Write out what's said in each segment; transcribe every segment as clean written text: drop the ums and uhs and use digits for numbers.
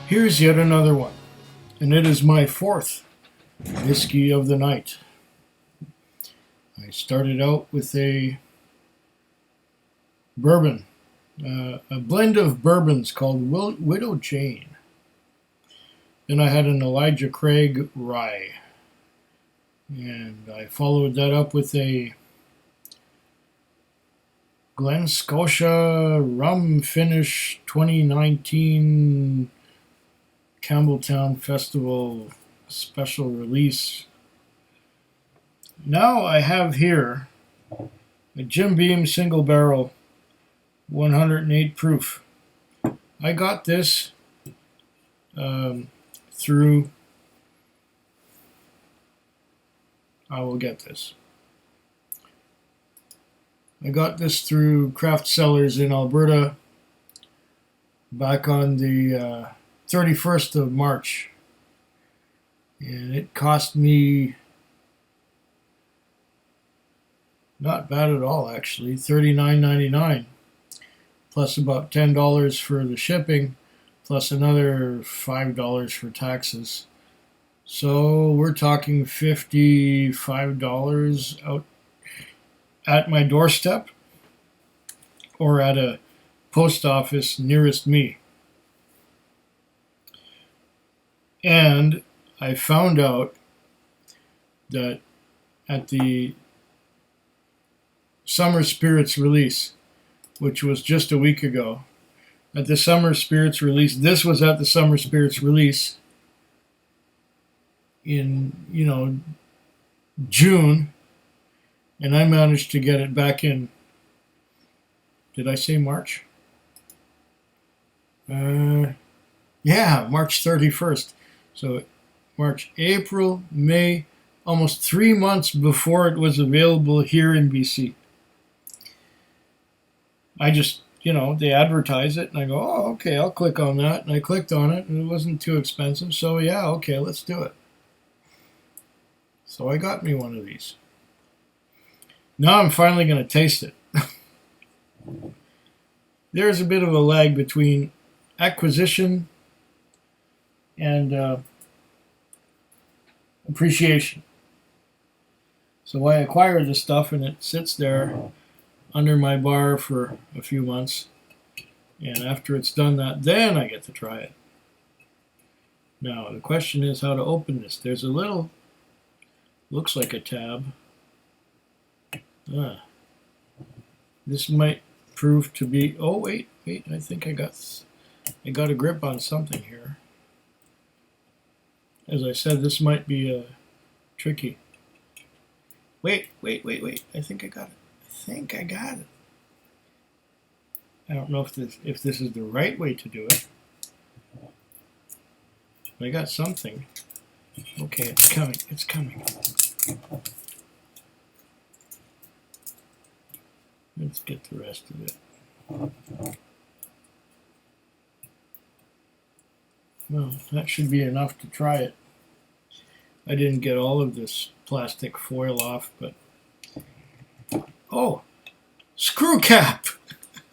Here's yet another one, and it is my fourth whiskey of the night. I started out with a bourbon, a blend of bourbons called Widow Jane. Then I had an Elijah Craig rye, and I followed that up with a Glen Scotia Rum Finish 2019 Campbelltown Festival special release. Now I have here a Jim Beam single barrel 108 proof. I got this through, I will get this. I got this through Craft Cellars in Alberta back on the 31st of March. And it cost me, not bad at all actually, $39.99 plus about $10 for the shipping plus another $5 for taxes. So we're talking $55 out at my doorstep or at a post office nearest me. And I found out that at the Summer Spirits release, which was just a week ago, at the Summer Spirits release, this was at the Summer Spirits release in, June, and I managed to get it back in, did I say March? Yeah, March 31st. So March, April, May, almost 3 months before it was available here in BC. I just, they advertise it, and I go, oh, okay, I'll click on that. And I clicked on it, and it wasn't too expensive. So, yeah, okay, let's do it. So I got me one of these. Now I'm finally going to taste it. There's a bit of a lag between acquisition and appreciation. So I acquired the stuff, and it sits there under my bar for a few months. And after it's done that, then I get to try it. Now, the question is how to open this. There's a little, looks like a tab. This might prove to be, oh, wait, I think I got a grip on something here. As I said, this might be tricky. Wait, I think I got it. I don't know if this is the right way to do it. I got something. Okay, it's coming. Let's get the rest of it. Well, that should be enough to try it. I didn't get all of this plastic foil off, but oh, screw cap.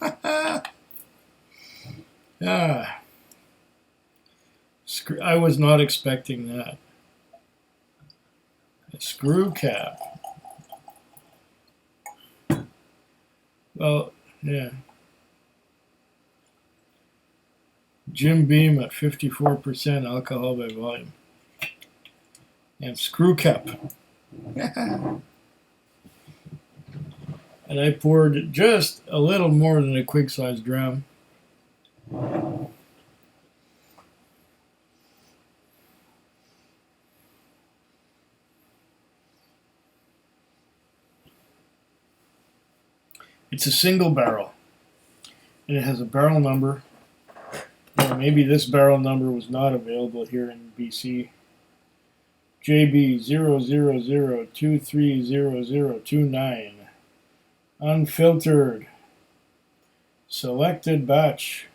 I was not expecting that. A screw cap. Well, yeah. Jim Beam at 54% alcohol by volume. And screw cap. And I poured just a little more than a quick-sized dram. It's a single barrel, and it has a barrel number. Or maybe this barrel number was not available here in BC. JB 000230029. Unfiltered. Selected batch.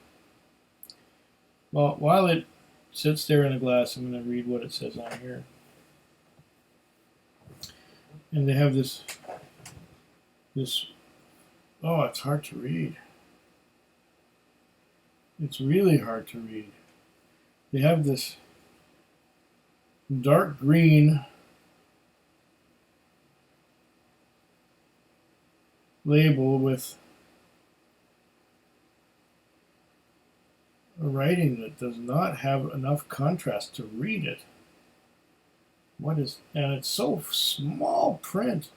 Well, while it sits there in a glass, I'm going to read what it says on here. And they have this, oh, it's hard to read. It's really hard to read. They have this dark green label with a writing that does not have enough contrast to read it. And it's so small print,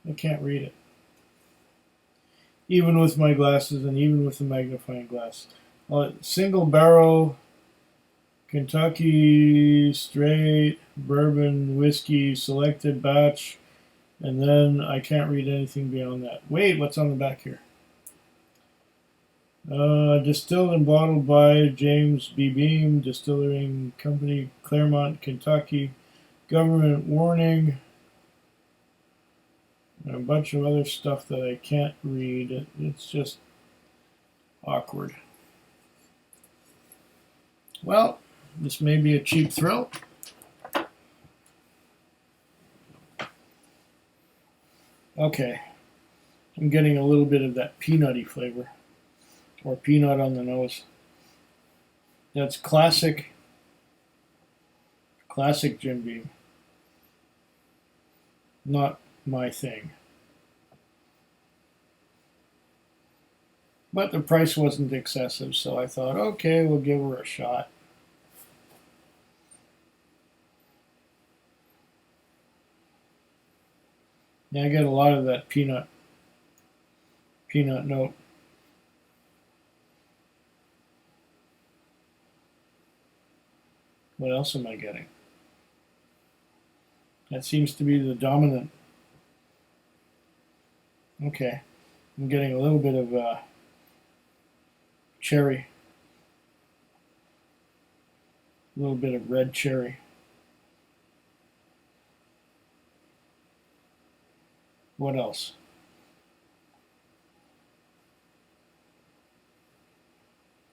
I can't read it. Even with my glasses and even with the magnifying glass. Single barrel Kentucky straight bourbon whiskey selected batch, and then I can't read anything beyond that. Wait, what's on the back here? Distilled and bottled by James B. Beam Distilling Company, Claremont, Kentucky. Government warning. And a bunch of other stuff that I can't read. It's just awkward. Well, this may be a cheap thrill. Okay, I'm getting a little bit of that peanutty flavor, or peanut on the nose. That's classic Jim Beam. Not my thing. But the price wasn't excessive, so I thought, okay, we'll give her a shot. Yeah, I get a lot of that peanut note. What else am I getting? That seems to be the dominant. Okay, I'm getting a little bit of cherry. A little bit of red cherry. What else?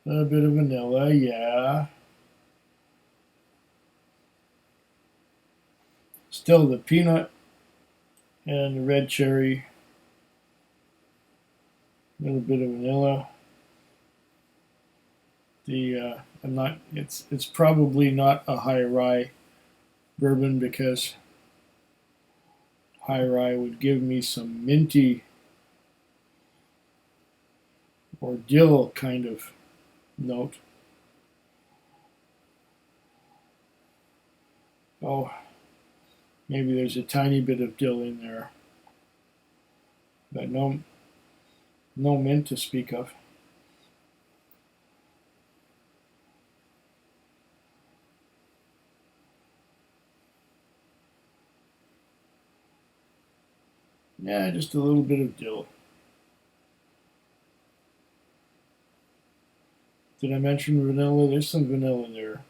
A little bit of vanilla, yeah. Still the peanut and the red cherry. A little bit of vanilla. It's probably not a high rye bourbon because high rye would give me some minty or dill kind of note. Oh, maybe there's a tiny bit of dill in there, but no mint to speak of. Yeah, just a little bit of dill. Did I mention vanilla? There's some vanilla there.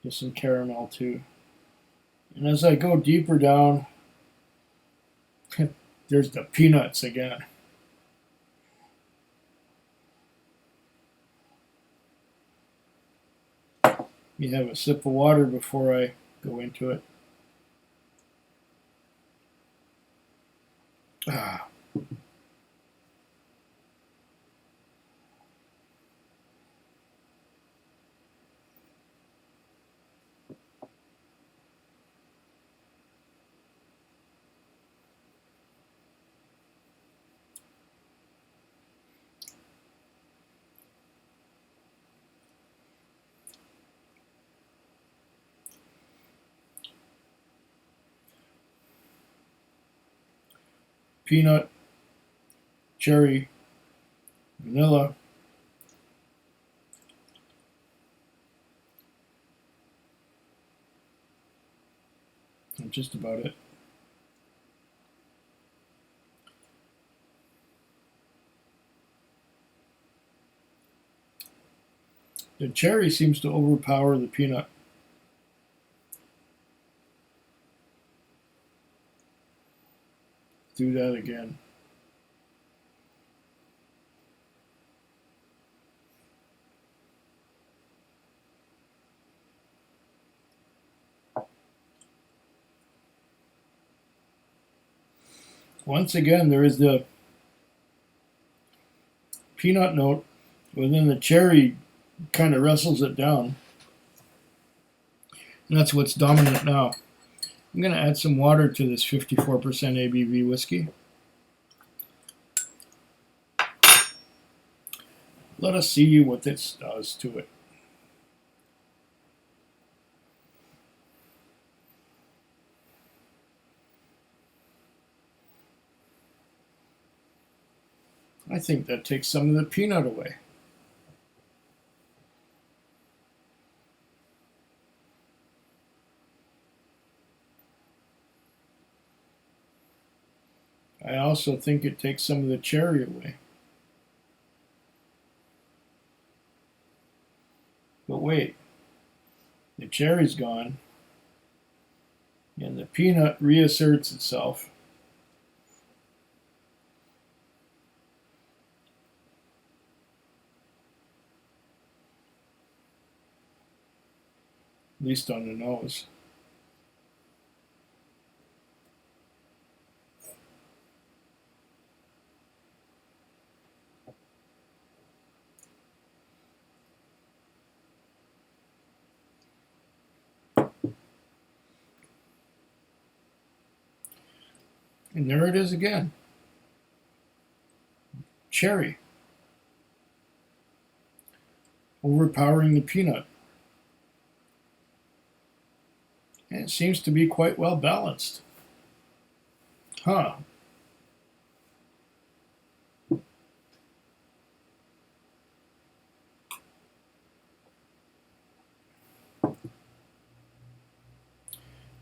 There's some caramel too. And as I go deeper down, there's the peanuts again. You have a sip of water before I go into it. Ah. Peanut, cherry, vanilla. And just about it. The cherry seems to overpower the peanut. Do that again. Once again, there is the peanut note, but then the cherry kind of wrestles it down. And that's what's dominant now. I'm going to add some water to this 54% ABV whiskey. Let us see what this does to it. I think that takes some of the peanut away. I also think it takes some of the cherry away. But wait, the cherry's gone, and the peanut reasserts itself. At least on the nose. And there it is again. Cherry. Overpowering the peanut. And it seems to be quite well balanced. Huh.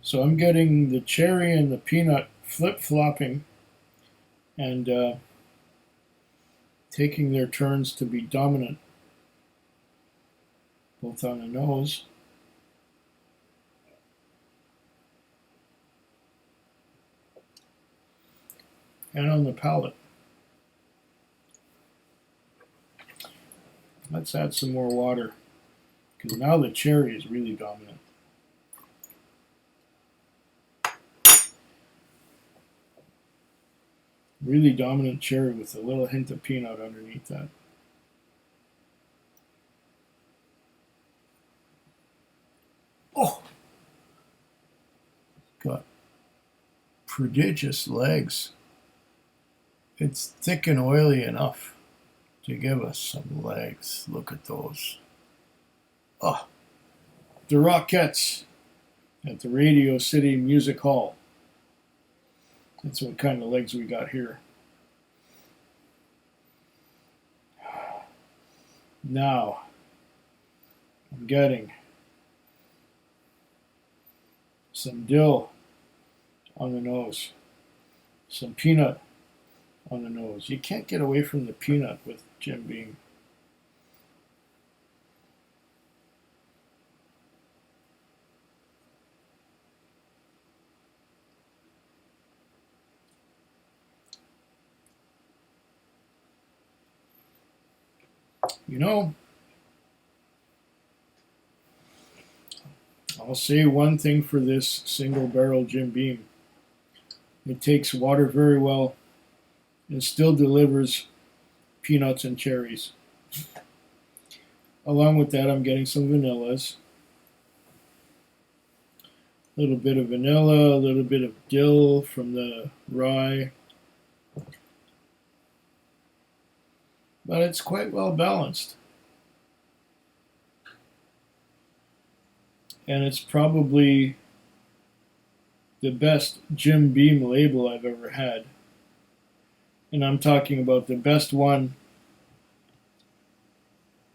So I'm getting the cherry and the peanut flip-flopping and taking their turns to be dominant, both on the nose and on the palate. Let's add some more water, because now the cherry is really dominant. Really dominant cherry with a little hint of peanut underneath that. Oh! Got prodigious legs. It's thick and oily enough to give us some legs. Look at those. Oh, the Rockettes at the Radio City Music Hall. That's what kind of legs we got here. Now, I'm getting some dill on the nose, some peanut on the nose. You can't get away from the peanut with Jim Beam. You know, I'll say one thing for this single barrel Jim Beam. It takes water very well and still delivers peanuts and cherries. Along with that, I'm getting some vanillas. A little bit of vanilla, a little bit of dill from the rye. But it's quite well balanced. And it's probably the best Jim Beam label I've ever had. And I'm talking about the best one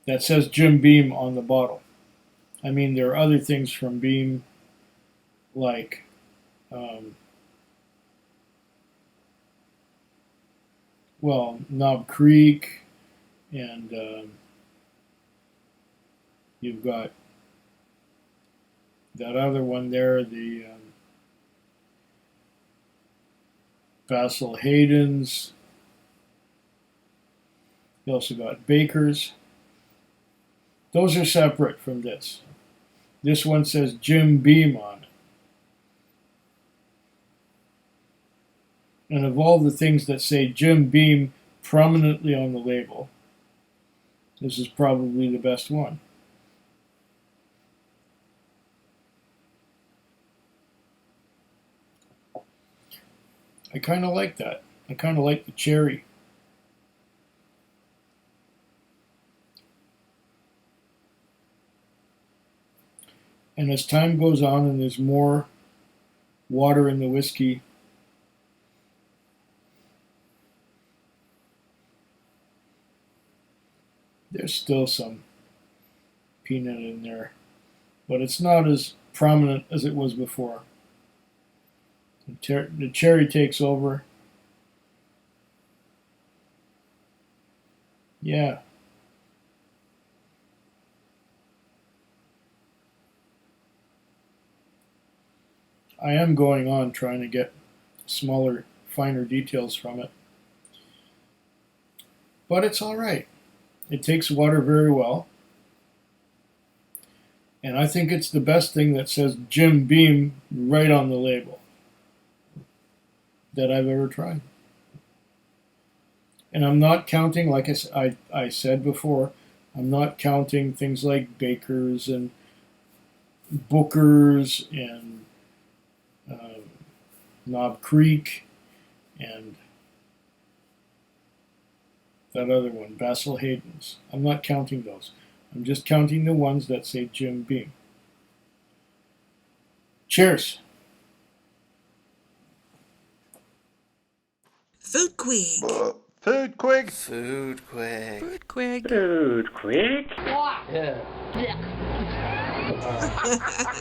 that says Jim Beam on the bottle. I mean, there are other things from Beam like Knob Creek, and you've got that other one there, the Basil Hayden's. You also got Baker's. Those are separate from this. This one says Jim Beam on it. And of all the things that say Jim Beam prominently on the label, this is probably the best one. I kind of like that. I kind of like the cherry. And as time goes on and there's more water in the whiskey, there's still some peanut in there, but it's not as prominent as it was before. The cherry takes over. Yeah. I am going on trying to get smaller, finer details from it. But it's all right. It takes water very well. And I think it's the best thing that says Jim Beam right on the label that I've ever tried. And I'm not counting, like I said before, I'm not counting things like Baker's and Booker's and Knob Creek and that other one, Basil Hayden's. I'm not counting those. I'm just counting the ones that say Jim Beam. Cheers. Food Quig. Food quick. Food quick. Food Quig. Food quick. Yeah.